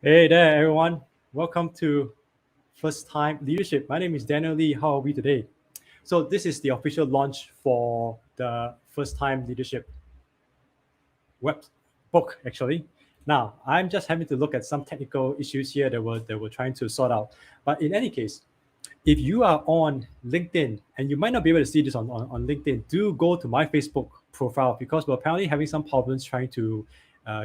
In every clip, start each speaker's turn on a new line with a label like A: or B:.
A: Hey there, everyone. Welcome to First Time Leadership. My name is Daniel Lee. How are we today? So, this is the official launch for the First Time Leadership web book, actually. Now, I'm just having to look at some technical issues here that we're trying to sort out. But in any case, if you are on LinkedIn, and you might not be able to see this on LinkedIn, do go to my Facebook profile because we're apparently having some problems trying to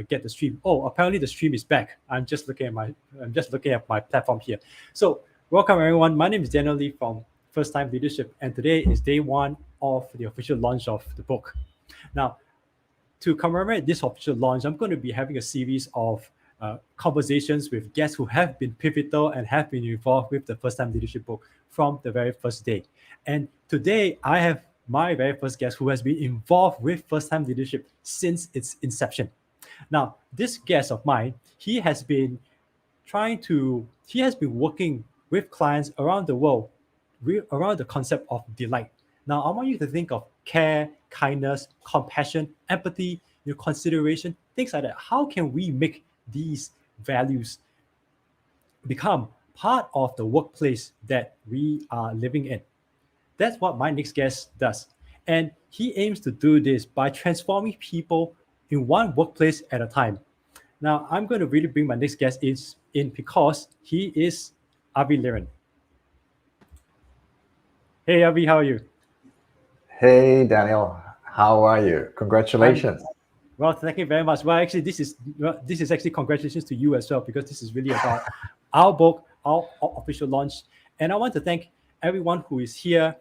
A: get the stream. Oh, apparently the stream is back. I'm just looking at my platform here. So welcome everyone. My name is Daniel Lee from First Time Leadership, and today is day one of the official launch of the book. Now, to commemorate this official launch, I'm going to be having a series of conversations with guests who have been pivotal and have been involved with the First Time Leadership book from the very first day. And today, I have my very first guest who has been involved with First Time Leadership since its inception. Now, this guest of mine, he has been working with clients around the world around the concept of delight. Now, I want you to think of care, kindness, compassion, empathy, your consideration, things like that. How can we make these values become part of the workplace that we are living in? That's what my next guest does. And he aims to do this by transforming people in one workplace at a time. Now, I'm going to really bring my next guest in because he is Avi Liran. Hey, Avi, how are you?
B: Hey, Daniel, how are you?
A: I'm
B: Congratulations.
A: Well, thank you very much. Well, actually, this is actually congratulations to you as well because this is really about our book, our official launch, and I want to thank everyone who is here.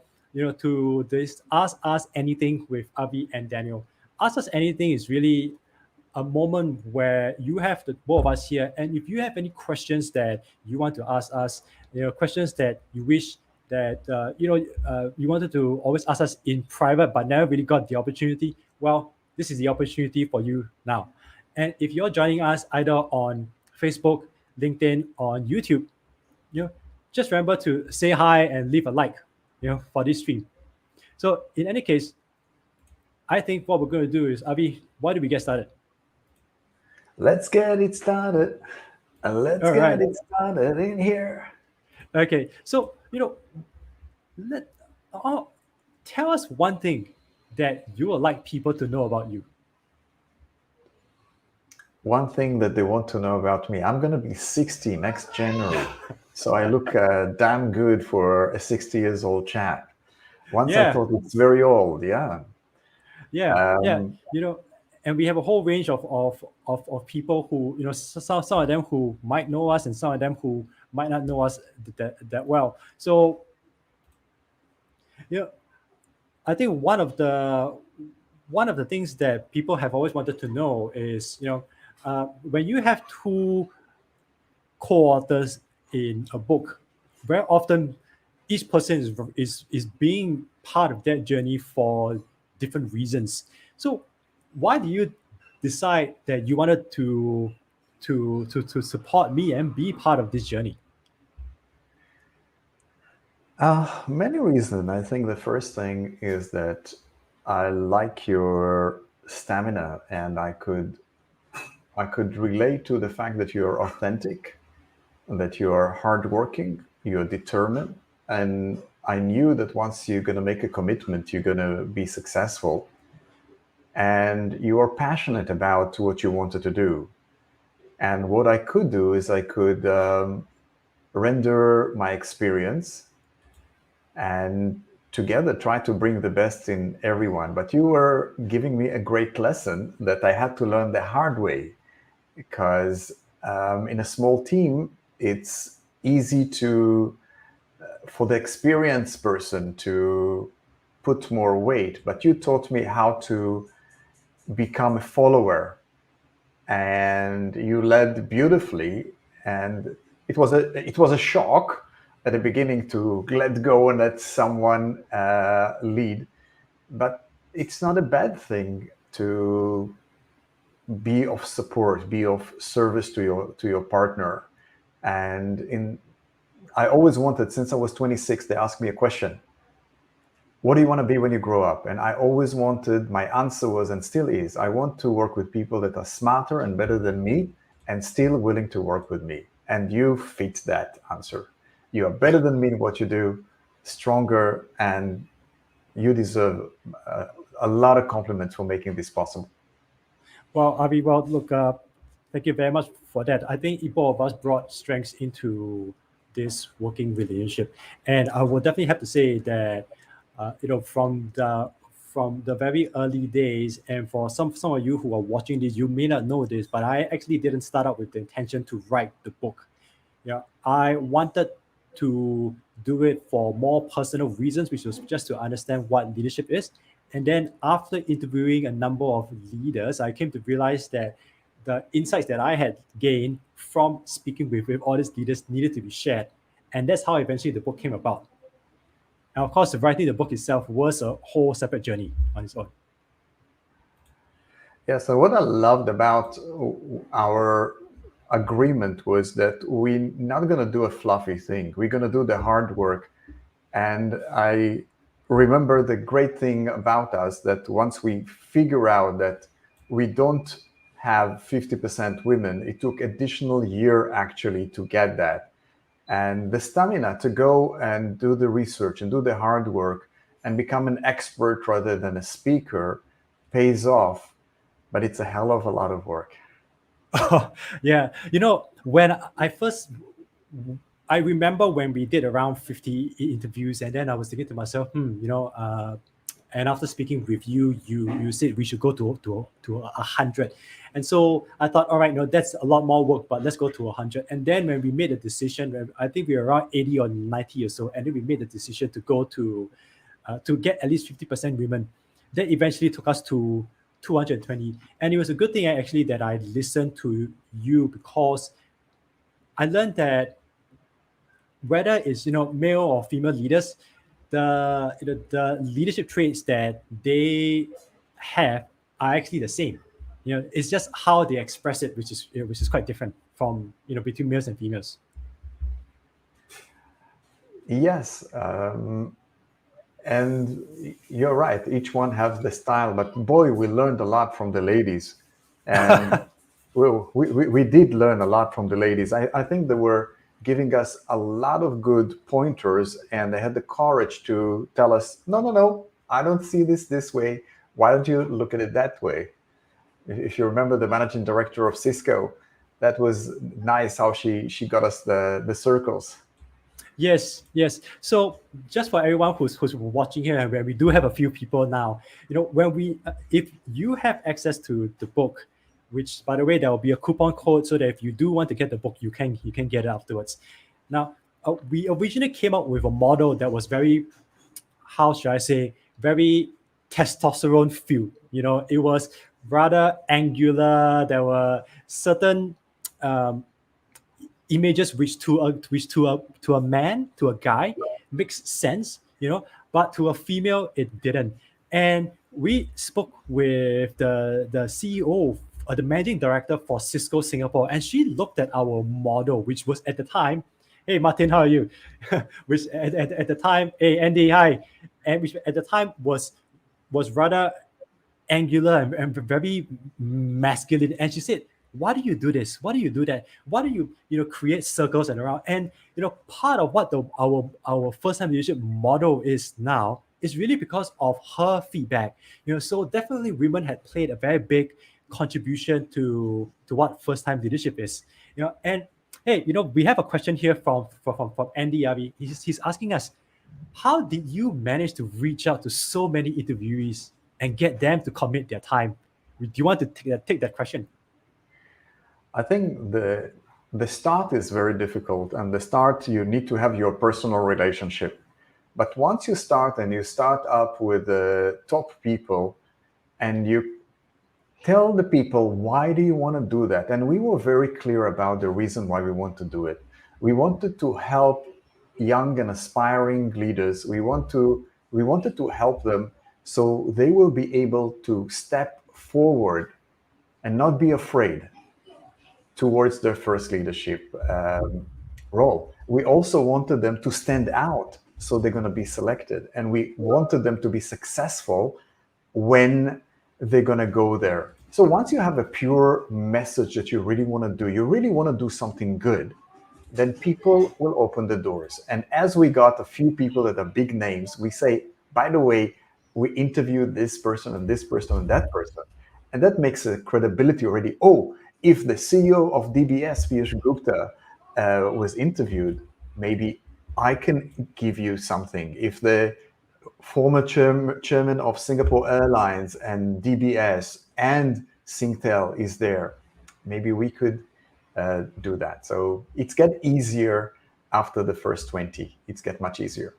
A: To this Ask Us Anything with Avi and Daniel. Ask Us Anything is really a moment where you have the both of us here, and if you have any questions that you want to ask us, questions that you wish that you wanted to always ask us in private but never really got the opportunity, well, this is the opportunity for you now. And if you're joining us either on Facebook, LinkedIn, on YouTube, you know just remember to say hi and leave a like for this stream. So in any case, I think what we're going to do is, Avi, why do we get started?
B: Let's get it started. Let's
A: All
B: get
A: right.
B: it started in here.
A: Okay, so let oh, tell us one thing that you would like people to know about you.
B: One thing that they want to know about me, I'm going to be 60 next January. So I look damn good for a 60 years old chap. Once I
A: Yeah,
B: thought it's very old, yeah.
A: yeah.
B: Um,
A: And we have a whole range of people who some of them who might know us and some of them who might not know us that well. So you know, I think one of the things that people have always wanted to know is when you have two co-authors in a book, very often each person is being part of that journey for different reasons. So why do you decide that you wanted to support me and be part of this journey?
B: many reasons. I think the first thing is that I like your stamina, and I could relate to the fact that you're authentic, that you're hardworking, you're determined, and I knew that once you're going to make a commitment, you're going to be successful, and you are passionate about what you wanted to do. And what I could do is I could render my experience and together try to bring the best in everyone. But you were giving me a great lesson that I had to learn the hard way, because in a small team, it's easy for the experienced person to put more weight. But you taught me how to become a follower, and you led beautifully. And it was a shock at the beginning to let go and let someone lead, but it's not a bad thing to be of support, be of service to your partner. And I always wanted, since I was 26, they asked me a question: what do you want to be when you grow up? And I always wanted, my answer was, and still is, I want to work with people that are smarter and better than me, and still willing to work with me. And you fit that answer. You are better than me in what you do, stronger, and you deserve a lot of compliments for making this possible.
A: Well, Avi, well, look, thank you very much for that. I think both of us brought strengths into this working relationship, and I will definitely have to say that, from the very early days, and for some of you who are watching this, you may not know this, but I actually didn't start out with the intention to write the book. Yeah, I wanted to do it for more personal reasons, which was just to understand what leadership is. And then after interviewing a number of leaders, I came to realize that the insights that I had gained from speaking with all these leaders needed to be shared. And that's how eventually the book came about. And of course, writing the book itself was a whole separate journey on its own.
B: Yeah, so what I loved about our agreement was that we're not going to do a fluffy thing. We're going to do the hard work. And I remember the great thing about us that once we figure out that we don't have 50% women, it took additional year actually to get that. And the stamina to go and do the research and do the hard work and become an expert rather than a speaker pays off, but it's a hell of a lot of work.
A: Yeah, when I remember when we did around 50 interviews, and then I was thinking to myself, and after speaking with you, you said we should go to 100, and so I thought, all right, no, that's a lot more work, but let's go to 100. And then when we made a decision, I think we were around 80 or 90 or so, and then we made the decision to go to get at least 50% women. That eventually took us to 220, and it was a good thing actually that I listened to you, because I learned that whether it's male or female leaders, the leadership traits that they have are actually the same. It's just how they express it, which is quite different from between males and females.
B: Yes, and you're right. Each one has the style, but boy, we learned a lot from the ladies, and we did learn a lot from the ladies. I think they were giving us a lot of good pointers, and they had the courage to tell us, no, I don't see this way. Why don't you look at it that way? If you remember the managing director of Cisco, that was nice how she got us the circles.
A: Yes. So just for everyone who's watching here, and where we do have a few people now, when if you have access to the book, which by the way there will be a coupon code, so that if you do want to get the book, you can get it afterwards. Now, we originally came up with a model that was very, how should I say, very testosterone filled. It was rather angular. There were certain images which to a man, to a guy, makes sense, but to a female it didn't. And we spoke with the CEO, the managing director for Cisco Singapore, and she looked at our model, which was at the time, hey Martin, how are you? Which at the time, hey Andy, hi, and which at the time was rather angular and very masculine. And she said, why do you do this? Why do you do that? Why do you create circles and around? And part of what our first time leadership model is now is really because of her feedback. So definitely women had played a very big contribution to what first time leadership is. And hey, we have a question here from Andy Avi. He's asking us, how did you manage to reach out to so many interviewees and get them to commit their time? Do you want to take that question?
B: I think the start is very difficult, and the start you need to have your personal relationship. But once you start and you start up with the top people, and you tell the people why do you want to do that, and we were very clear about the reason why we want to do it. We wanted to help young and aspiring leaders. We wanted to help them so they will be able to step forward and not be afraid towards their first leadership role. We also wanted them to stand out, so they're going to be selected. And we wanted them to be successful when they're going to go there. So once you have a pure message that you really want to do, you really want to do something good, then people will open the doors. And as we got a few people that are big names, we say, by the way, we interviewed this person and this person and that person. And that makes a credibility already. Oh, if the CEO of DBS, Piyush Gupta, was interviewed, maybe I can give you something. If the former chairman of Singapore Airlines and DBS and Singtel is there, maybe we could do that. So it's get easier after the first 20. It's get much easier.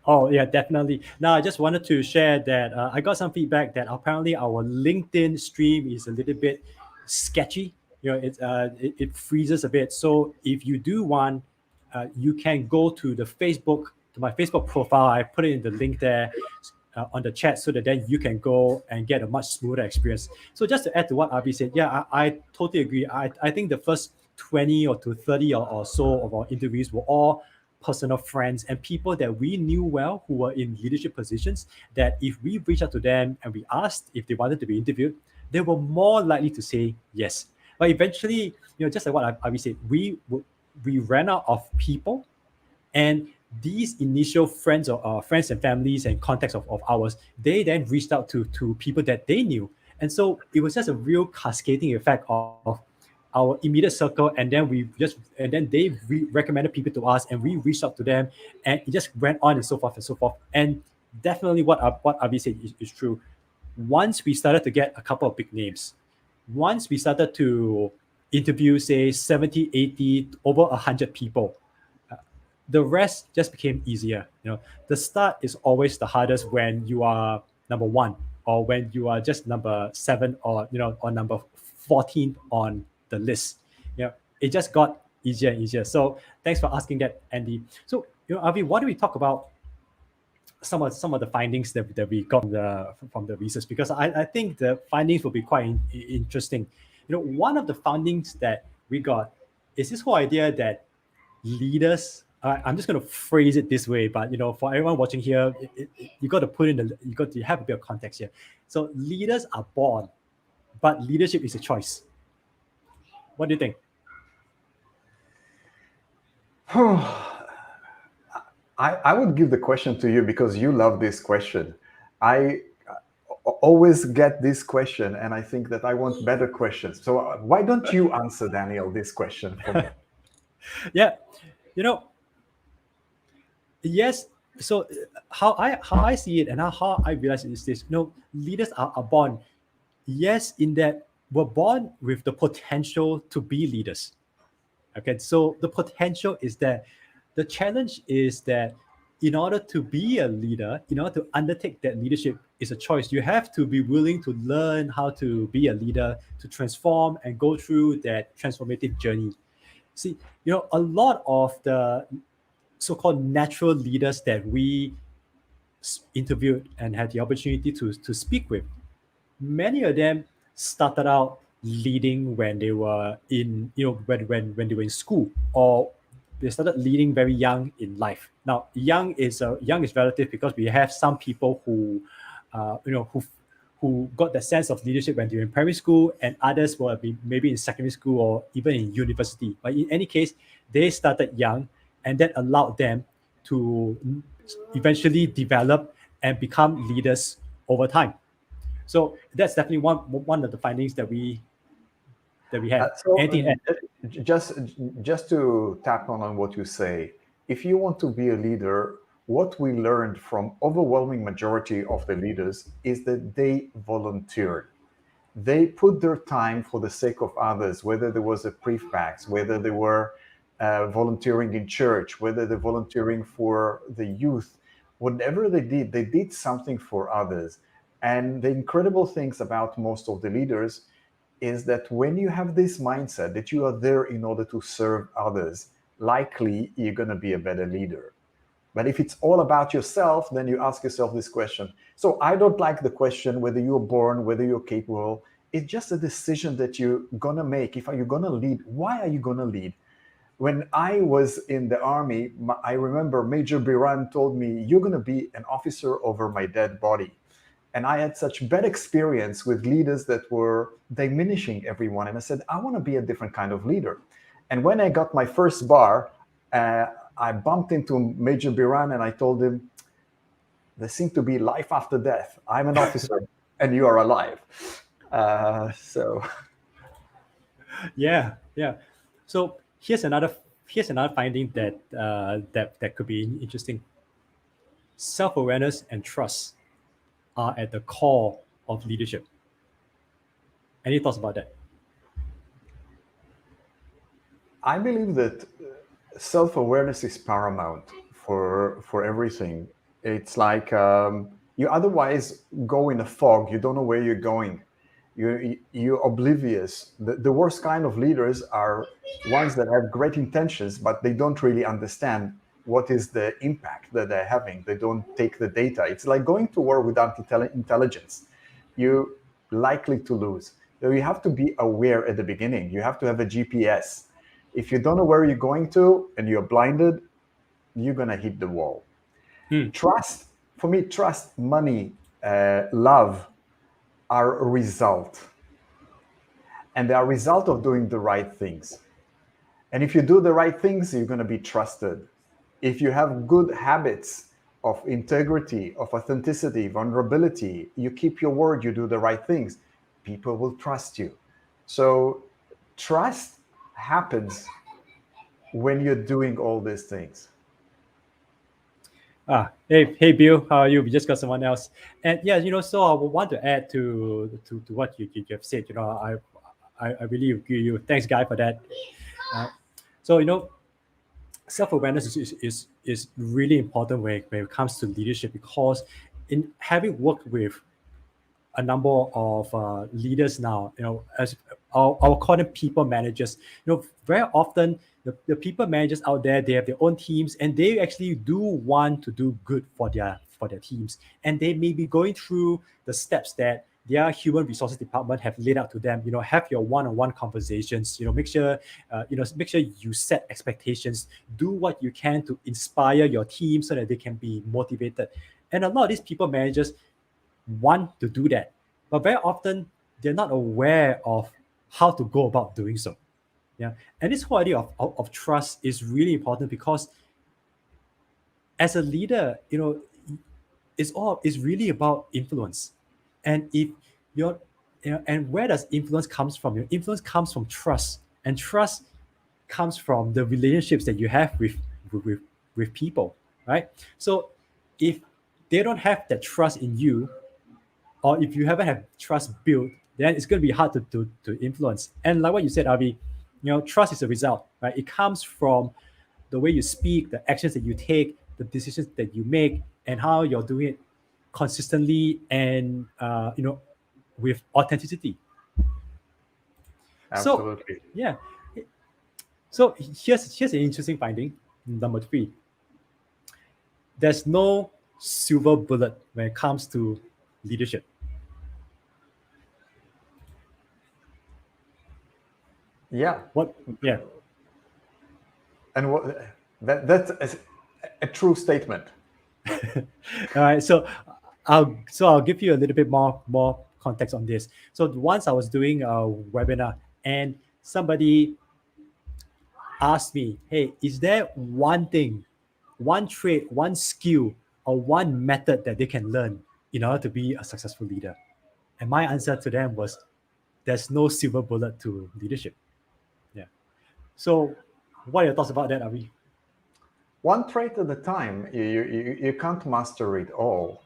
A: Oh yeah, definitely. Now I just wanted to share that I got some feedback that apparently our LinkedIn stream is a little bit sketchy. It freezes a bit. So if you do want, you can go to my Facebook profile. I put it in the link there on the chat so that then you can go and get a much smoother experience. So just to add to what Avi said, yeah, I totally agree. I think the first 20 or to 30 or so of our interviews were all personal friends and people that we knew well who were in leadership positions, that if we reached out to them and we asked if they wanted to be interviewed, they were more likely to say yes. But eventually, just like what Avi said, we ran out of people, and these initial friends or friends and families and contacts of ours, they then reached out to people that they knew. And so it was just a real cascading effect of our immediate circle, and then they recommended people to us, and we reached out to them, and it just went on and so forth and so forth. And definitely what Avi said is true. Once we started to get a couple of big names, once we started to interview, say 70, 80, over 100 people, the rest just became easier. The start is always the hardest when you are number one, or when you are just number 7, or or number 14 on the list. It just got easier and easier. So thanks for asking that, Andy. So Avi, why don't we talk about some of the findings that we got from the research, because I think the findings will be quite interesting. One of the findings that we got is this whole idea that leaders, I'm just going to phrase it this way, but for everyone watching here, you got to have a bit of context here. So leaders are born, but leadership is a choice. What do you think?
B: I would give the question to you because you love this question. I always get this question, and I think that I want better questions. So why don't you answer, Daniel, this question for me?
A: Yeah, yes. So how I see it and how I realize it is this: leaders are born. Yes, in that we're born with the potential to be leaders. Okay, so the potential is there. The challenge is that in order to be a leader, in order to undertake that leadership is a choice. You have to be willing to learn how to be a leader, to transform and go through that transformative journey. See, a lot of the so-called natural leaders that we interviewed and had the opportunity to speak with, many of them started out leading when they were in when they were in school, or they started leading very young in life. Now young is relative, because we have some people who who got that sense of leadership when they were in primary school, and others will be maybe in secondary school or even in university. But in any case, they started young, and that allowed them to eventually develop and become leaders over time. So that's definitely one of the findings that we have. Anything
B: just to tap on what you say, if you want to be a leader, what we learned from overwhelming majority of the leaders is that they volunteered. They put their time for the sake of others, whether there was a prefect, whether they were volunteering in church, whether they're volunteering for the youth, whatever they did something for others. And the incredible things about most of the leaders is that when you have this mindset that you are there in order to serve others, likely you're going to be a better leader. But if it's all about yourself, then you ask yourself this question. So I don't like the question whether you're born, whether you're capable. It's just a decision that you're going to make. If you're going to lead, why are you going to lead? When I was in the army, I remember Major Biran told me, you're going to be an officer over my dead body. And I had such bad experience with leaders that were diminishing everyone. And I said, I want to be a different kind of leader. And when I got my first bar, I bumped into Major Biran and I told him, there seems to be life after death. I'm an officer and you are alive. So
A: Yeah, yeah. So here's another finding that that could be interesting. Self-awareness and trust are at the core of leadership. Any thoughts about that?
B: I believe that self-awareness is paramount for everything. It's like you otherwise go in a fog. You don't know where you're going. You're oblivious. The worst kind of leaders are ones that have great intentions, but they don't really understand what is the impact that they're having. They don't take the data. It's like going to war without intelligence. You're likely to lose. So you have to be aware at the beginning. You have to have a GPS. If you don't know where you're going to and you're blinded, you're going to hit the wall. Trust, for me, trust, money, love are a result. And they are a result of doing the right things. And if you do the right things, you're going to be trusted. If you have good habits of integrity, of authenticity, vulnerability, you keep your word, you do the right things, people will trust you. So trust happens when you're doing all these things.
A: Hey, Bill, how are you? We just got someone else, and yeah, so I would want to add to what you have said. I really agree with you. Thanks, Guy, for that. So self-awareness is really important when it comes to leadership, because in having worked with a number of leaders now, as I'll call them people managers. Very often the people managers out there, they have their own teams, and they actually do want to do good for their teams, and they may be going through the steps that their human resources department have laid out to them. Have your one-on-one conversations. Make sure you set expectations. Do what you can to inspire your team so that they can be motivated. And a lot of these people managers want to do that, but very often they're not aware of how to go about doing so. Yeah, and this whole idea of trust is really important, because as a leader, it's really about influence. And if you're and where does influence comes from? Your influence comes from trust, and trust comes from the relationships that you have with people, right? So if they don't have that trust in you, or if you haven't had trust built, then it's going to be hard to influence. And like what you said, Avi, trust is a result, right? It comes from the way you speak, the actions that you take, the decisions that you make, and how you're doing it consistently and with authenticity. So
B: Absolutely.
A: yeah, so here's an interesting finding. Number 3, there's no silver bullet when it comes to leadership.
B: Yeah.
A: What? Yeah.
B: And that's a true statement.
A: All right. So I'll give you a little bit more context on this. So once I was doing a webinar, and somebody asked me, "Hey, is there one thing, one trait, one skill, or one method that they can learn in order to be a successful leader?" And my answer to them was, "There's no silver bullet to leadership." Yeah. So, what are your thoughts about that, Avi?
B: One trait at a time. You can't master it all.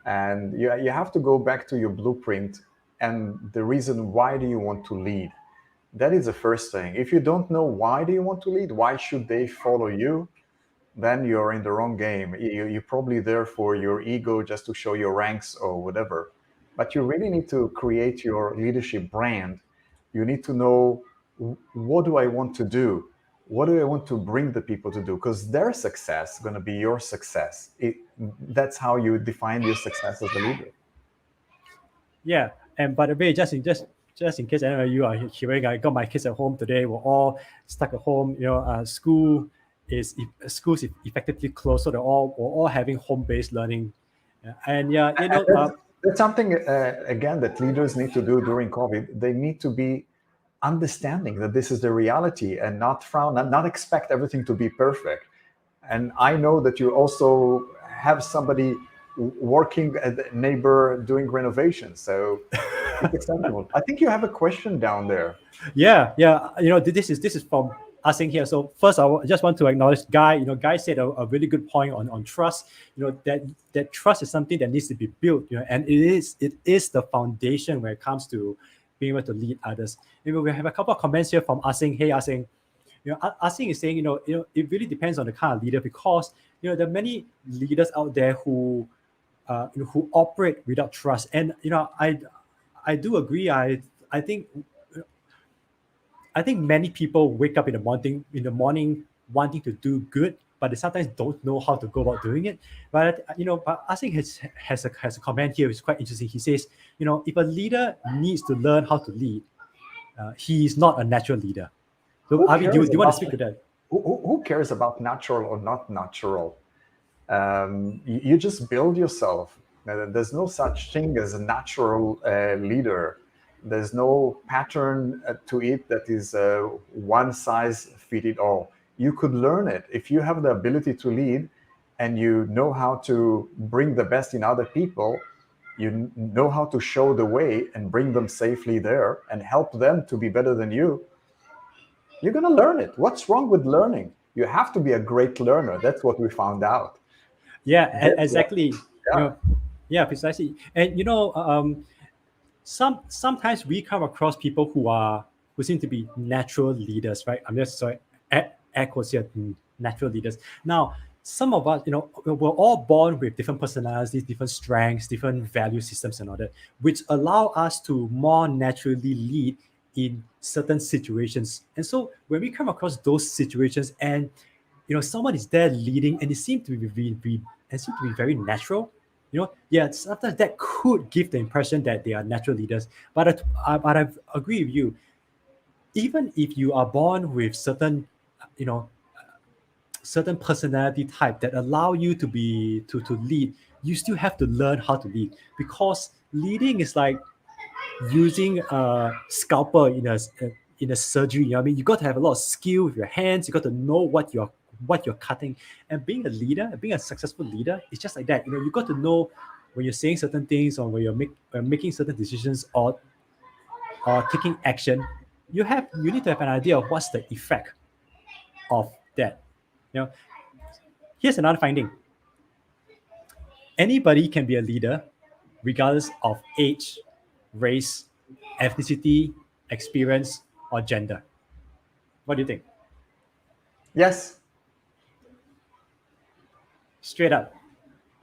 B: And you have to go back to your blueprint and the reason why do you want to lead. That is the first thing. If you don't know why do you want to lead, why should they follow you, then you're in the wrong game. You're probably there for your ego, just to show your ranks or whatever. But you really need to create your leadership brand. You need to know, what do I want to do? What do I want to bring the people to do? Because their success is going to be your success. That's how you define your success as a leader.
A: Yeah, and by the way, just in case any of you are hearing, I got my kids at home today. We're all stuck at home. Schools effectively closed, so we're all having home-based learning. And yeah,
B: And That's something, again, that leaders need to do during COVID. They need to be understanding that this is the reality and not frown and not expect everything to be perfect. And I know that you also have somebody working as a neighbor doing renovations. So it's acceptable. I think you have a question down there.
A: Yeah. This is from asking here. So first, just want to acknowledge Guy. Guy said a really good point on trust. That trust is something that needs to be built. And it is the foundation when it comes to being able to lead others. We have a couple of comments here from Asing. Hey, Asing. Asing is saying, it really depends on the kind of leader, because there are many leaders out there who who operate without trust. And I do agree. I think many people wake up in the morning wanting to do good, but they sometimes don't know how to go about doing it. But I think has a comment here which is quite interesting. He says, if a leader needs to learn how to lead, he is not a natural leader. So Avi, do you want to speak to that?
B: Who cares about natural or not natural? You just build yourself. There's no such thing as a natural leader. There's no pattern to it that is one size fit it all. You could learn it. If you have the ability to lead and you know how to bring the best in other people, you know how to show the way and bring them safely there and help them to be better than you, you're going to learn it. What's wrong with learning? You have to be a great learner. That's what we found out.
A: Yeah,
B: That's
A: exactly.
B: yeah.
A: Yeah, precisely. And sometimes we come across people who seem to be natural leaders, right? I'm just sorry, air quotes here, natural leaders. Now, some of us, we're all born with different personalities, different strengths, different value systems, and all that, which allow us to more naturally lead in certain situations. And so when we come across those situations, and someone is there leading, and it seems to be very natural. Yeah, sometimes that could give the impression that they are natural leaders. But I agree with you. Even if you are born with you know, certain personality type that allow you to lead, you still have to learn how to lead, because leading is like using a scalpel in a surgery. You got to have a lot of skill with your hands. You got to know what you're cutting. And being a leader, being a successful leader, it's just like that. You got to know when you're saying certain things, or when you're making certain decisions, or taking action. You need to have an idea of what's the effect of that. Here's another finding: anybody can be a leader, regardless of age, race, ethnicity, experience, or gender. What do you think?
B: Yes.
A: Straight up.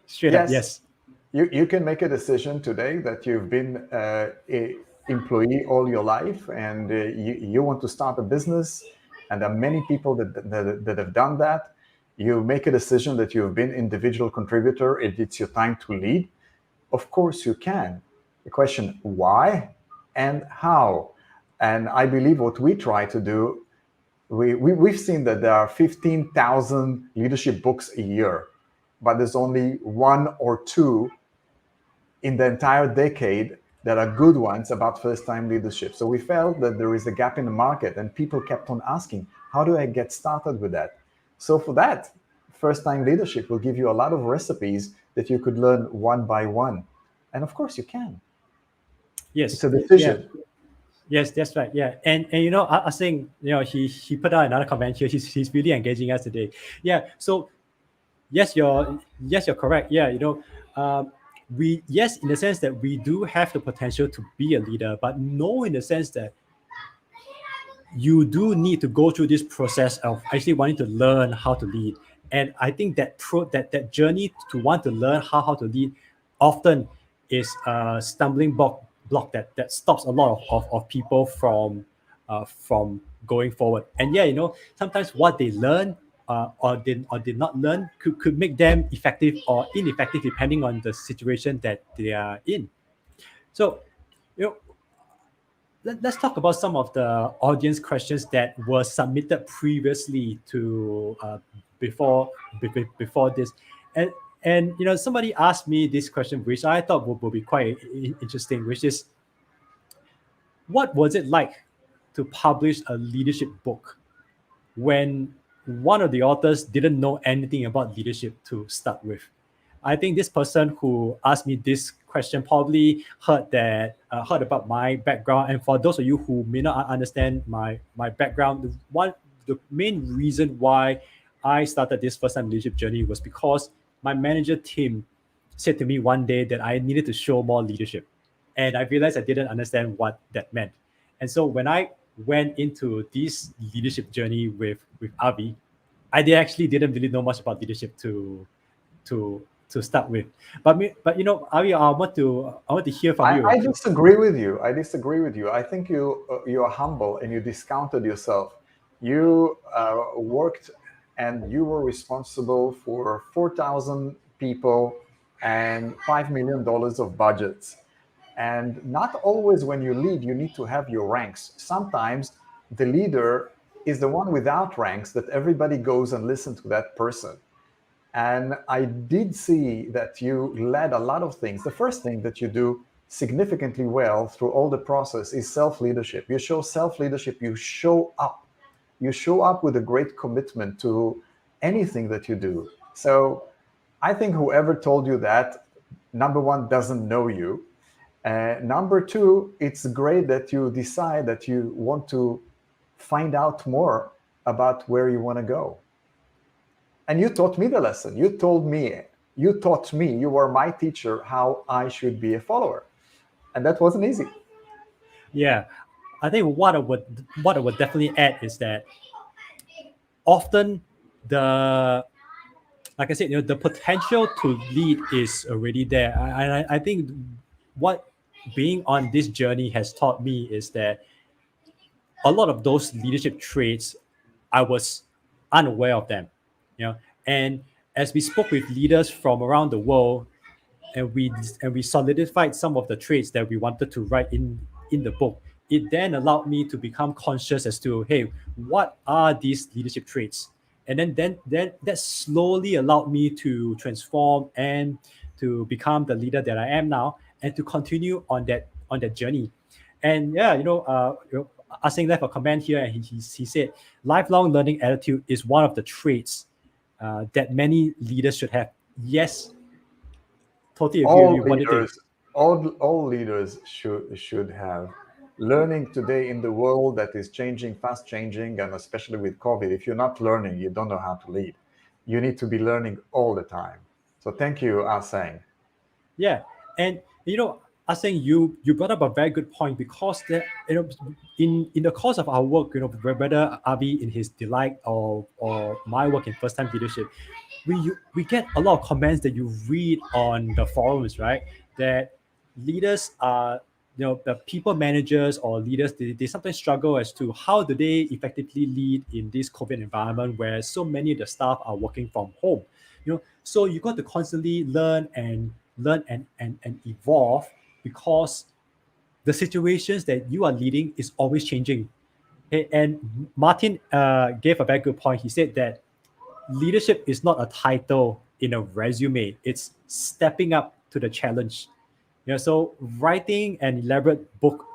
A: Straight up,
B: Yes.
A: yes.
B: You can make a decision today that you've been a employee all your life, and you want to start a business, and there are many people that have done that. You make a decision that you've been individual contributor, it's your time to lead. Of course you can. The question, why and how? And I believe what we try to do, we've seen that there are 15,000 leadership books a year, but there's only one or two in the entire decade that are good ones about first-time leadership. So we felt that there is a gap in the market, and people kept on asking, how do I get started with that? So for that, first-time leadership will give you a lot of recipes that you could learn one by one. And of course you can.
A: Yes.
B: It's a decision.
A: Yeah. Yes, that's right. Yeah, and I think he put out another comment here. He's really engaging us today. Yeah. So yes, you're correct. Yeah, in the sense that we do have the potential to be a leader, but no, in the sense that you do need to go through this process of actually wanting to learn how to lead. And I think that journey to want to learn how to lead often is a stumbling block that stops a lot of people from going forward. And yeah, sometimes what they learn or did not learn could make them effective or ineffective depending on the situation that they are in. So you know let's talk about some of the audience questions that were submitted previously to before this, and And somebody asked me this question, which I thought would be quite interesting, which is, what was it like to publish a leadership book when one of the authors didn't know anything about leadership to start with? I think this person who asked me this question probably heard about my background. And for those of you who may not understand my background, the main reason why I started this first time leadership journey was because my manager Tim said to me one day that I needed to show more leadership, and I realized I didn't understand what that meant. And so when I went into this leadership journey with Avi, actually didn't really know much about leadership to start with. But Avi, I want to hear from you.
B: I disagree with you. I disagree with you. I think you are humble and you discounted yourself. You worked and you were responsible for 4,000 people and $5 million of budgets. And not always when you lead, you need to have your ranks. Sometimes the leader is the one without ranks that everybody goes and listens to that person. And I did see that you led a lot of things. The first thing that you do significantly well through all the process is self-leadership. You show self-leadership, you show up. You show up with a great commitment to anything that you do. So I think whoever told you that, number one, doesn't know you. Number two, it's great that you decide that you want to find out more about where you want to go. And you taught me the lesson. You taught me, you were my teacher, how I should be a follower. And that wasn't easy.
A: Yeah, I think what I would definitely add is that often like I said, the potential to lead is already there. I think what being on this journey has taught me is that a lot of those leadership traits, I was unaware of them. And as we spoke with leaders from around the world, and we solidified some of the traits that we wanted to write in the book, it then allowed me to become conscious as to, hey, what are these leadership traits? And then that slowly allowed me to transform and to become the leader that I am now, and to continue on that journey. And yeah, Asing left a comment here, and he said lifelong learning attitude is one of the traits that many leaders should have. Yes, totally agree with you. What do you think?
B: All leaders should have. Learning today in the world that is changing, fast changing, and especially with COVID, if you're not learning, you don't know how to lead. You need to be learning all the time. So thank you, Asang.
A: Yeah, and Aseng, you brought up a very good point, because in the course of our work, whether Avi in his delight or my work in first time leadership, we get a lot of comments that you read on the forums, right? That leaders are, the people managers or leaders, they sometimes struggle as to how do they effectively lead in this COVID environment where so many of the staff are working from home. So you got to constantly learn and evolve, because the situations that you are leading is always changing. Okay, and Martin gave a very good point. He said that leadership is not a title in a resume, it's stepping up to the challenge. So writing an elaborate book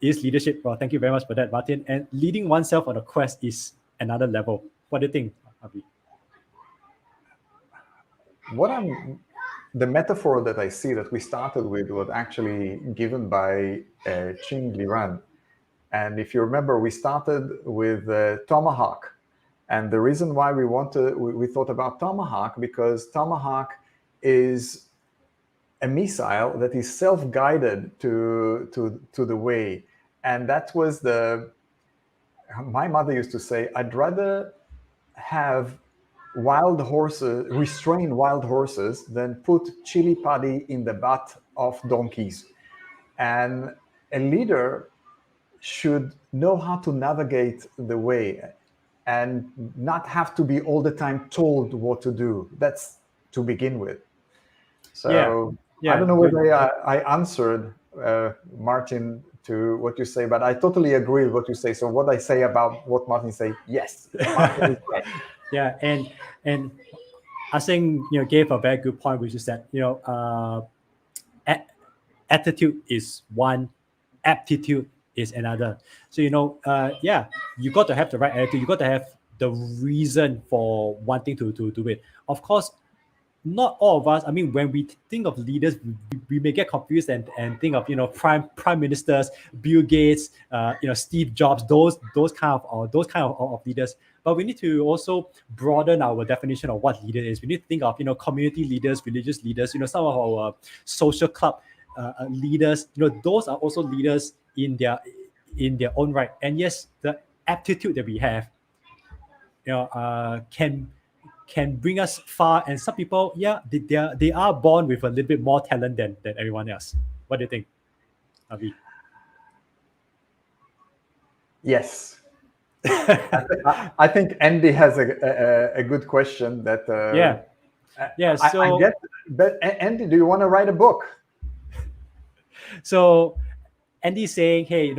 A: is leadership. Well, thank you very much for that, Martin. And leading oneself on a quest is another level. What do you think, Avi?
B: The metaphor that I see that we started with was actually given by Ching Liran. And if you remember, we started with Tomahawk. And the reason why we thought about Tomahawk, because Tomahawk is a missile that is self-guided to the way. And that was my mother used to say, I'd rather have restrain wild horses than put chili padi in the butt of donkeys. And a leader should know how to navigate the way and not have to be all the time told what to do. That's to begin with. So
A: yeah,
B: I don't know whether I answered, Martin, to what you say, but I totally agree with what you say. So what I say about what Martin say, yes, Martin is right.
A: Yeah, and I think gave a very good point, which is that attitude is one, aptitude is another. So you got to have the right attitude. You got to have the reason for wanting to do it. Of course, not all of us. I mean, when we think of leaders, we may get confused and think of prime ministers, Bill Gates, Steve Jobs, those kind of leaders. But we need to also broaden our definition of what leader is. We need to think of community leaders, religious leaders. Some of our social club leaders. Those are also leaders in their own right. And yes, the aptitude that we have, can bring us far. And some people, they are born with a little bit more talent than everyone else. What do you think, Avi?
B: Yes. I think Andy has a good question that
A: So
B: I get. But Andy, do you want to write a book?
A: So Andy's saying, hey,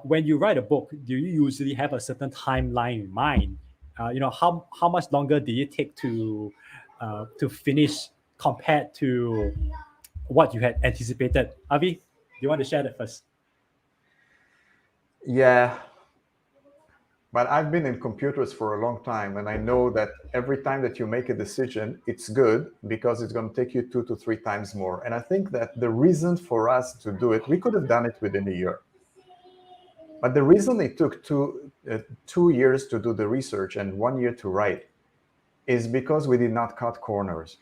A: when you write a book, do you usually have a certain timeline in mind? How much longer do you take to finish compared to what you had anticipated? Avi, do you want to share that first?
B: Yeah. But I've been in computers for a long time, and I know that every time that you make a decision, it's good because it's going to take you 2 to 3 times more. And I think that the reason for us to do it, we could have done it within a year. But the reason it took 2 years to do the research and 1 year to write is because we did not cut corners.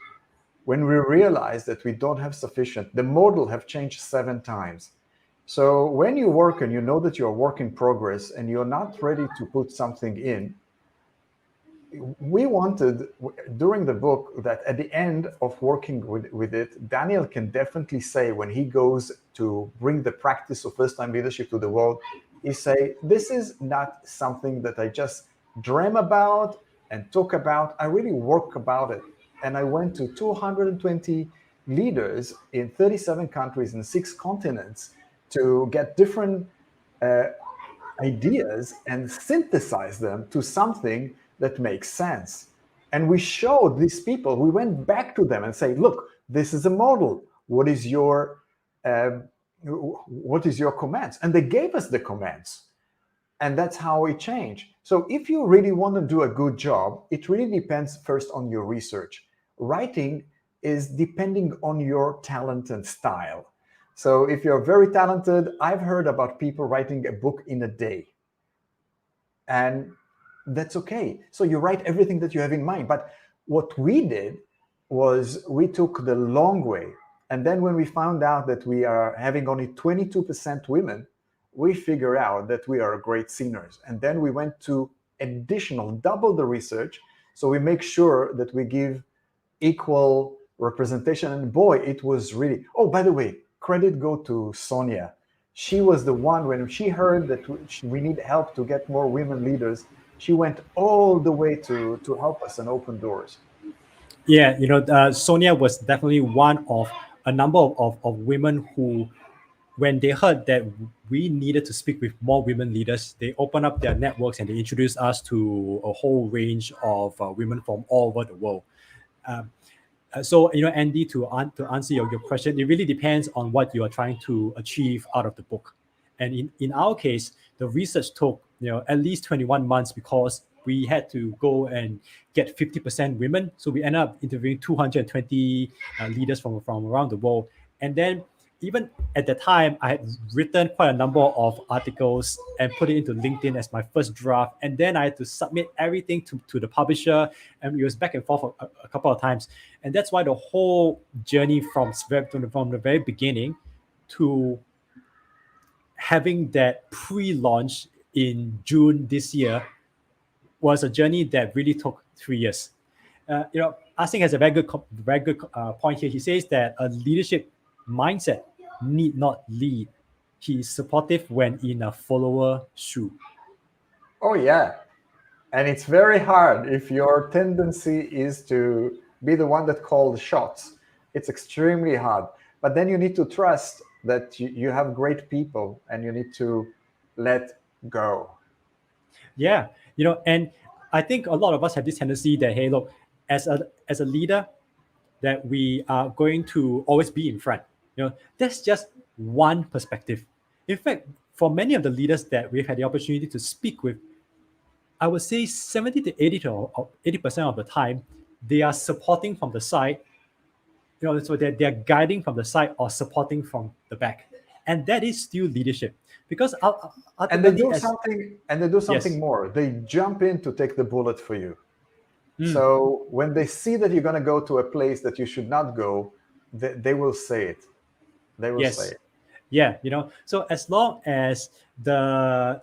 B: When we realized that we don't have sufficient, the model have changed 7 times. So when you work and you know that you're a work in progress and you're not ready to put something in, we wanted during the book that at the end of working with it, Daniel can definitely say when he goes to bring the practice of first-time leadership to the world, he say, this is not something that I just dream about and talk about. I really work about it. And I went to 220 leaders in 37 countries and 6 continents to get different ideas and synthesize them to something that makes sense. And we showed these people, we went back to them and say, look, this is a model. What is your commands? And they gave us the commands. And that's how it changed. So if you really want to do a good job, it really depends first on your research. Writing is depending on your talent and style. So if you're very talented, I've heard about people writing a book in a day. And that's okay. So you write everything that you have in mind. But what we did was we took the long way. And then when we found out that we are having only 22% women, we figure out that we are great singers. And then we went to additional, double the research. So we make sure that we give equal representation. And boy, it was really, oh, by the way, credit go to Sonia. She was the one, when she heard that we need help to get more women leaders, she went all the way to help us and open doors.
A: Yeah, Sonia was definitely one of a number of women who, when they heard that we needed to speak with more women leaders, they opened up their networks and they introduced us to a whole range of women from all over the world. So, Andy, to answer your question, it really depends on what you are trying to achieve out of the book. And in our case, the research took at least 21 months because we had to go and get 50% women. So we ended up interviewing 220 leaders from around the world. And then even at the time, I had written quite a number of articles and put it into LinkedIn as my first draft. And then I had to submit everything to the publisher. And it was back and forth a couple of times. And that's why the whole journey from the very beginning to having that pre-launch in June this year was a journey that really took 3 years. Asing has a very good point here. He says that a leadership mindset need not lead. He is supportive when in a follower shoe.
B: Oh, yeah. And it's very hard if your tendency is to be the one that calls the shots. It's extremely hard. But then you need to trust that you have great people and you need to let go.
A: Yeah, and I think a lot of us have this tendency that, hey, look, as a leader, that we are going to always be in front. That's just one perspective. In fact, for many of the leaders that we've had the opportunity to speak with, I would say 70 to 80% of the time, they are supporting from the side. So they're guiding from the side or supporting from the back, and that is still leadership. Because
B: And they
A: ultimately,
B: do something, and they do something
A: yes,
B: more. They jump in to take the bullet for you.
A: Mm.
B: So when they see that you're going to go to a place that you should not go, they will say it. They will say
A: yes,
B: it.
A: yeah, so as long as the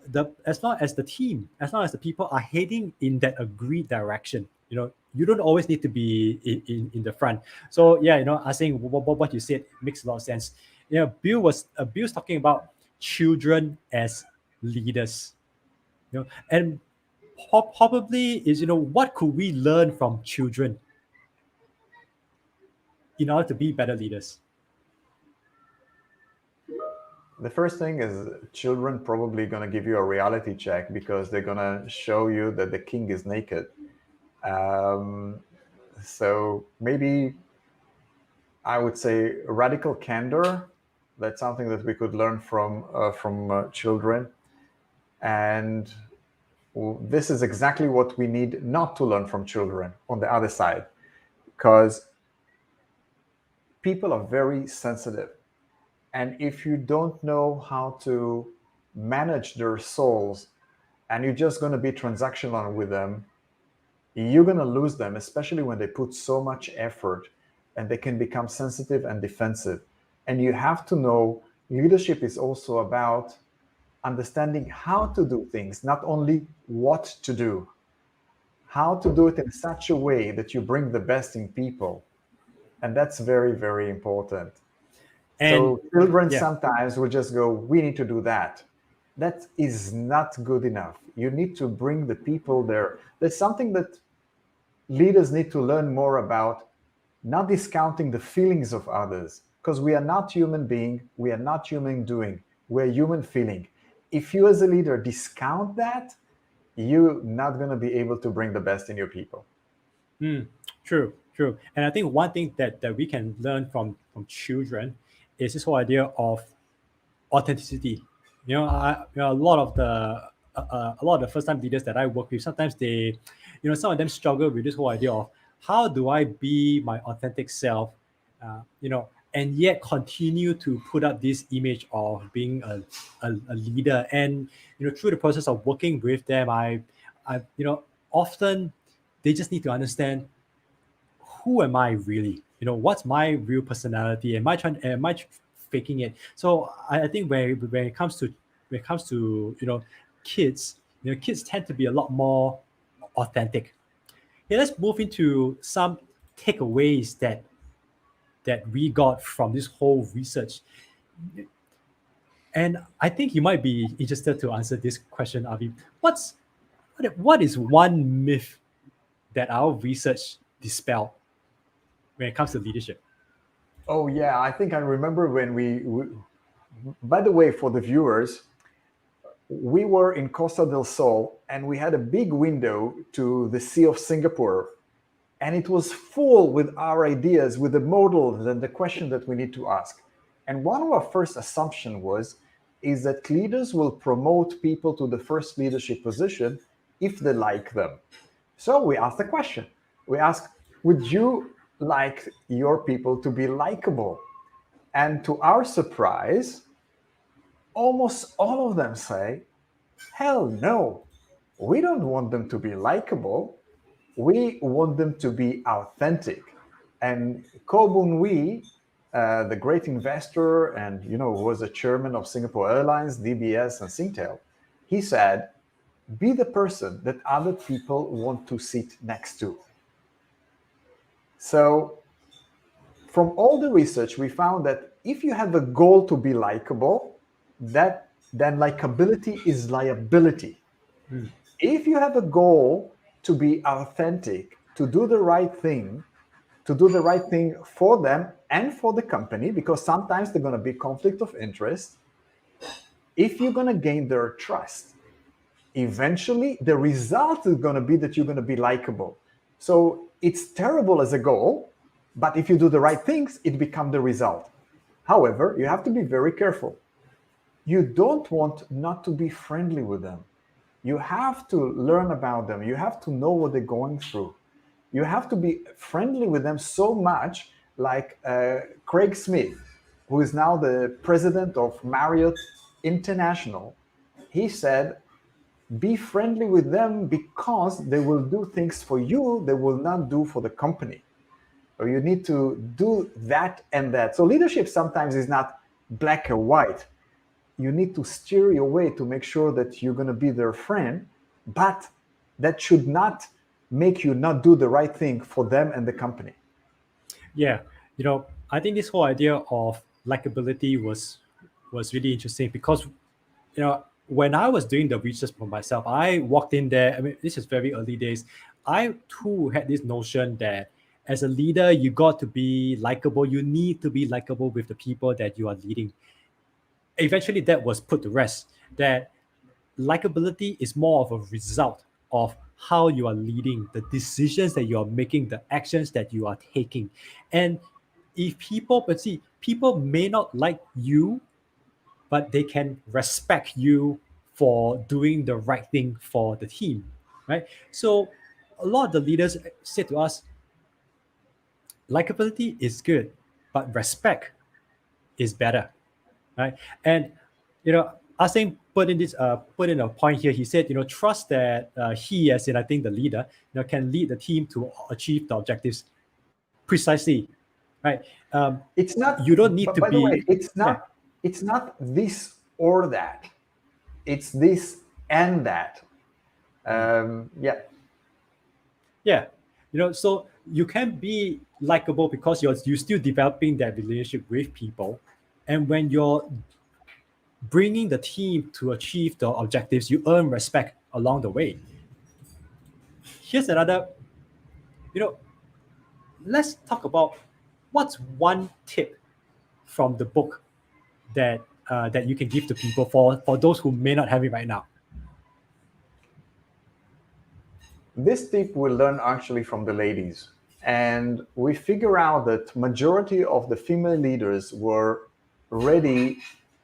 A: team, as long as the people are heading in that agreed direction, you don't always need to be in the front. So yeah, I think what you said makes a lot of sense. Bill's talking about children as leaders, and probably is, what could we learn from children in order to be better leaders?
B: The first thing is children probably going to give you a reality check because they're going to show you that the king is naked. So maybe I would say radical candor. That's something that we could learn from children, and this is exactly what we need not to learn from children on the other side, because people are very sensitive, and if you don't know how to manage their souls, and you're just going to be transactional with them, you're going to lose them, especially when they put so much effort and they can become sensitive and defensive. And you have to know leadership is also about understanding how to do things, not only what to do, how to do it in such a way that you bring the best in people. And that's very, very important.
A: And
B: So children
A: yeah,
B: sometimes will just go, we need to do that. That is not good enough. You need to bring the people there. There's something that leaders need to learn more about, not discounting the feelings of others, because we are not human being, we are not human doing, we're human feeling. If you as a leader discount that, you're not going to be able to bring the best in your people.
A: true. And I think one thing that we can learn from children is this whole idea of authenticity. A lot of the first time leaders that I work with, sometimes they, some of them struggle with this whole idea of how do I be my authentic self, and yet continue to put up this image of being a leader. And through the process of working with them, I often they just need to understand, who am I really? What's my real personality? Am I faking it? So I think when it comes to kids, kids tend to be a lot more authentic. Okay, let's move into some takeaways that we got from this whole research. And I think you might be interested to answer this question, Avi. What is one myth that our research dispelled when it comes to leadership?
B: Oh, yeah, I think I remember when by the way, for the viewers, we were in Costa del Sol and we had a big window to the Sea of Singapore. And it was full with our ideas, with the models and the question that we need to ask. And one of our first assumption is that leaders will promote people to the first leadership position if they like them. So we asked the question. We asked, would you like your people to be likable? And to our surprise, almost all of them say, hell no, we don't want them to be likable. We want them to be authentic. And Ko Bun Wee, the great investor and who was the chairman of Singapore Airlines, DBS, and Singtel, he said, be the person that other people want to sit next to. So from all the research, we found that if you have a goal to be likable, then likability is liability. If you have a goal to be authentic, to do the right thing for them and for the company, because sometimes there's going to be conflict of interest, if you're going to gain their trust, eventually the result is going to be that you're going to be likable. So it's terrible as a goal, but if you do the right things, it becomes the result. However, you have to be very careful. You don't want not to be friendly with them. You have to learn about them. You have to know what they're going through. You have to be friendly with them so much, like Craig Smith, who is now the president of Marriott International. He said, be friendly with them because they will do things for you they will not do for the company. Or you need to do that and that. So leadership sometimes is not black or white. You need to steer your way to make sure that you're going to be their friend, but that should not make you not do the right thing for them and the company.
A: Yeah, I think this whole idea of likability was really interesting because when I was doing the research for myself, I walked in there. I mean, this is very early days. I too had this notion that as a leader, you got to be likable. You need to be likable with the people that you are leading. Eventually, that was put to rest. That likability is more of a result of how you are leading, the decisions that you are making, the actions that you are taking. And if people may not like you, but they can respect you for doing the right thing for the team, right? So a lot of the leaders said to us, likability is good, but respect is better, right? And Asing put in a point here. He said, trust that he, as in I think the leader, can lead the team to achieve the objectives precisely, right?
B: It's not,
A: You don't need
B: but
A: to
B: by the way,
A: be, yeah,
B: it's not this or that. It's this and that. Yeah.
A: yeah. So you can be likable because you're still developing that relationship with people, and when you're bringing the team to achieve the objectives, you earn respect along the way. Here's another, you know, let's talk about what's one tip from the book that you can give to people for those who may not have it right now.
B: This tip we learn actually from the ladies. And we figure out that majority of the female leaders were ready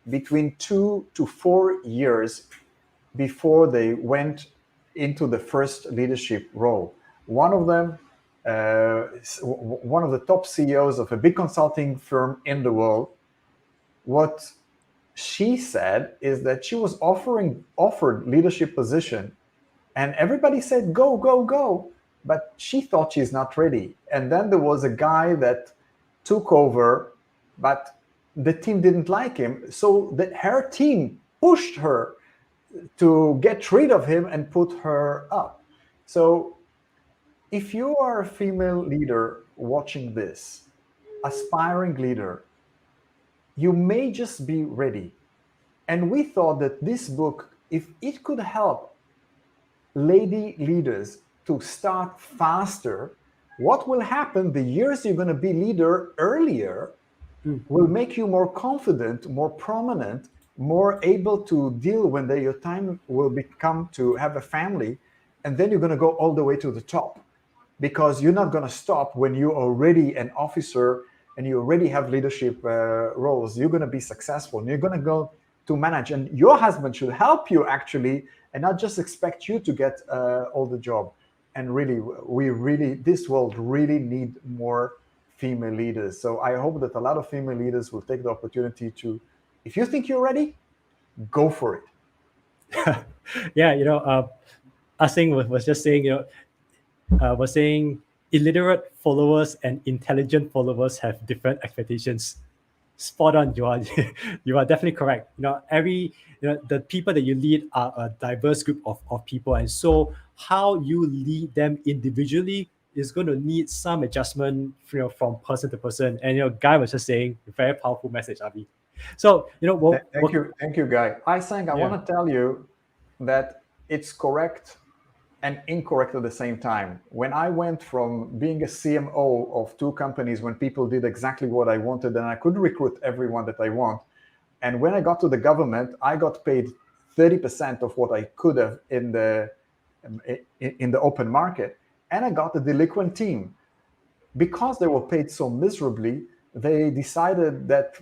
B: between 2 to 4 years before they went into the first leadership role. One of them, one of the top CEOs of a big consulting firm in the world, what she said is that she was offered leadership position, and everybody said go, go, go, but she thought she's not ready. And then there was a guy that took over, but the team didn't like him, so that her team pushed her to get rid of him and put her up. So if you are a female leader watching this, aspiring leader, you may just be ready. And we thought that this book, if it could help lady leaders to start faster, what will happen the years you're going to be leader earlier will make you more confident, more prominent, more able to deal when your time will become to have a family, and then you're going to go all the way to the top, because you're not going to stop when you're already an officer and you already have leadership roles. You're going to be successful, and you're going to go to manage, and your husband should help you actually, and not just expect you to get all the job. And really, this world really need more female leaders. So I hope that a lot of female leaders will take the opportunity to, if you think you're ready, go for it.
A: Yeah, Asing was just saying, was saying illiterate followers and intelligent followers have different expectations. Spot on. You are you are definitely correct. The people that you lead are a diverse group of people, and so how you lead them individually is going to need some adjustment, from person to person. And Guy was just saying a very powerful message, Avi. So
B: Thank you, Guy. I want to tell you that it's correct and incorrect at the same time. When I went from being a CMO of 2 companies, when people did exactly what I wanted and I could recruit everyone that I want, and when I got to the government, I got paid 30% of what I could have in the open market. and I got a delinquent team. Because they were paid so miserably, they decided that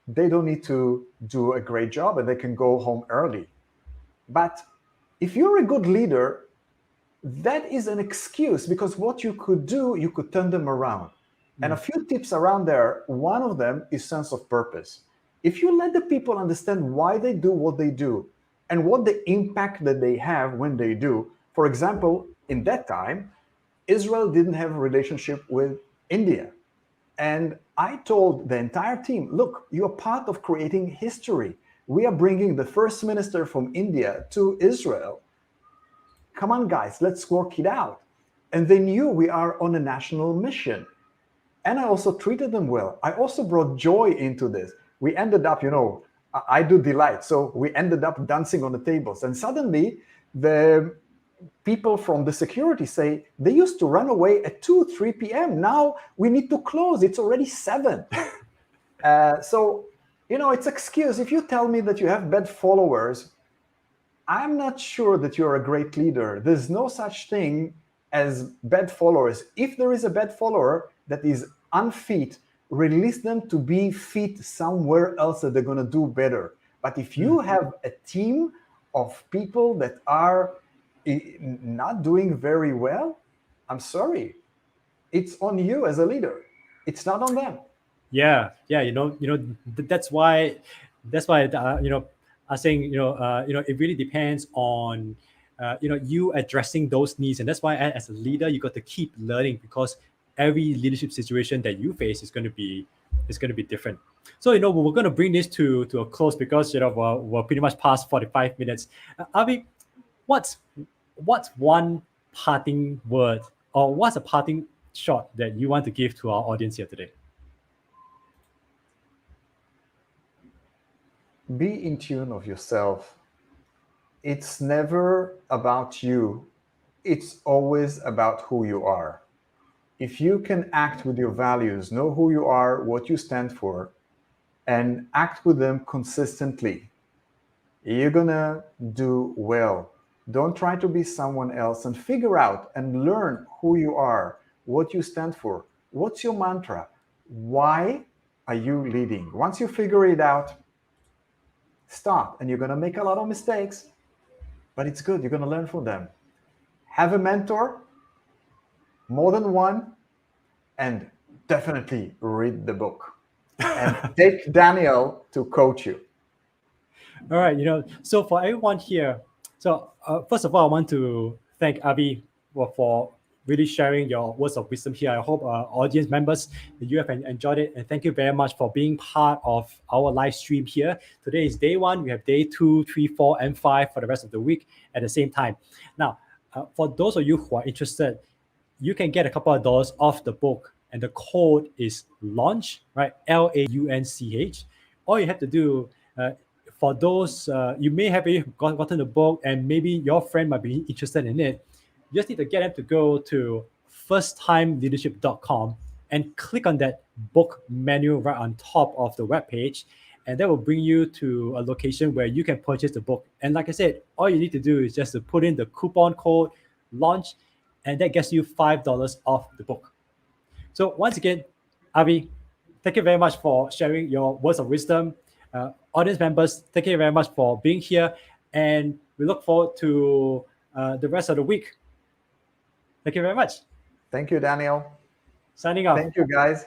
B: they don't need to do a great job and they can go home early. But if you're a good leader, that is an excuse, because what you could do, you could turn them around. And a few tips around there. One of them is sense of purpose. If you let the people understand why they do what they do and what the impact that they have when they do. For example, in that time, Israel didn't have a relationship with India. And I told the entire team, look, you're part of creating history. We are bringing the first minister from India to Israel. Come on, guys, let's work it out. And they knew we are on a national mission. And I also treated them well. I also brought joy into this. We ended up, I do delight. So we ended up dancing on the tables. And suddenly the people from the security say, they used to run away at 2, 3 p.m. Now we need to close. It's already 7. So, it's excuse. If you tell me that you have bad followers, I'm not sure that you're a great leader. There's no such thing as bad followers. If there is a bad follower that is unfit, release them to be fit somewhere else that they're going to do better. But if you have a team of people that are not doing very well, I'm sorry. It's on you as a leader. It's not on them.
A: Yeah, that's why I'm saying it really depends on you addressing those needs, and that's why as a leader you got to keep learning, because every leadership situation that you face is going to be different. So we're going to bring this to a close, because we're pretty much past 45 minutes. Avi, what's one parting word, or what's a parting shot that you want to give to our audience here today?
B: Be in tune of yourself. It's never about you. It's always about who you are. If you can act with your values, know who you are, what you stand for, and act with them consistently, you're gonna do well. Don't try to be someone else, and figure out and learn who you are, what you stand for, what's your mantra, why are you leading. Once you figure it out, stop. And you're gonna make a lot of mistakes, but it's good. You're gonna learn from them. Have a mentor, more than one, and definitely read the book. And take Daniel to coach you.
A: All right, so for everyone here, so first of all, I want to thank Avi for really sharing your words of wisdom here. I hope audience members that you have enjoyed it, and thank you very much for being part of our live stream here. Today is day 1. We have day 2, 3, 4, and 5 for the rest of the week at the same time. Now, for those of you who are interested, you can get a couple of dollars off the book, and the code is LAUNCH, right? LAUNCH. All you have to do, for those, you may have gotten the book and maybe your friend might be interested in it, you just need to get them to go to firsttimeleadership.com and click on that book menu right on top of the webpage, and that will bring you to a location where you can purchase the book. And like I said, all you need to do is just to put in the coupon code LAUNCH, and that gets you $5 off the book. So once again, Avi, thank you very much for sharing your words of wisdom. Audience members, thank you very much for being here, and we look forward to the rest of the week. Thank you very much.
B: Thank you, Daniel.
A: Signing off.
B: Thank you, guys.